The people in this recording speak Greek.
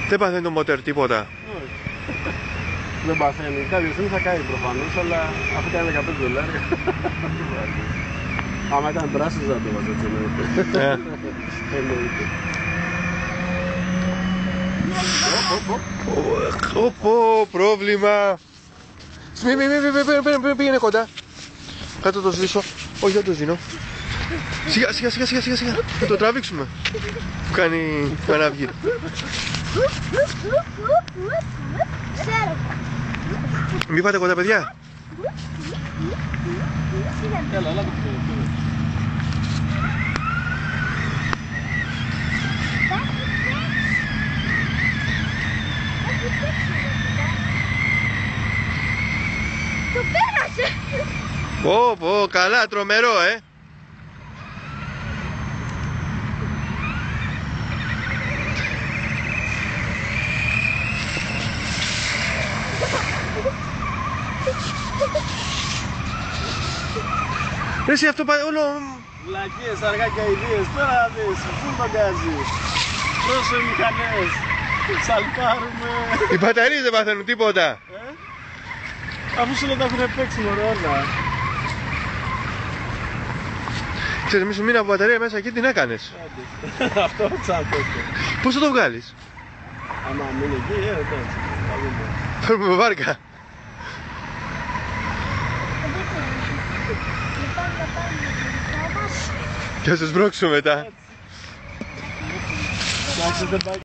Δεν παθαίνει το μοτέρ τίποτα. Όχι. Δεν παθαίνει. Κάποια στιγμή θα καεί προφανώς, αλλά αφού κάνει $15. Άμα ήταν πράσινος θα το βάζω έτσι εννοείται. Ωπω, πρόβλημα. Μην πήγαινε κοντά. Κάτω το σβήσω. Όχι, δεν το σβήνω. Σιγά. Θα το τραβήξουμε. Που κάνει αυγή. Μην πάτε κοντά, παιδιά. Έλα, το Το πέρασε! Πω, καλά, τρομερό, Ρε εσύ αυτό όλο... Βλακίες, αργά και αηδίες, τώρα δεις, φουλ μπαγκάζι. Πρόσω οι μηχανές, σαλπάρουμε. Οι μπαταρίες δεν παθαίνουν τίποτα. Αφού σου λέω τα έχουν παίξει μωρέ όλα. Ξέρεις, μη σου μείνει από μπαταρία μέσα εκεί, τι να κάνεις. Αυτό τσάντο. Πώς θα το βγάλεις. Άμα μείνει εκεί, εντάξει. Φέρουμε με βάρκα. Και θα σε σμπρώξω μετά.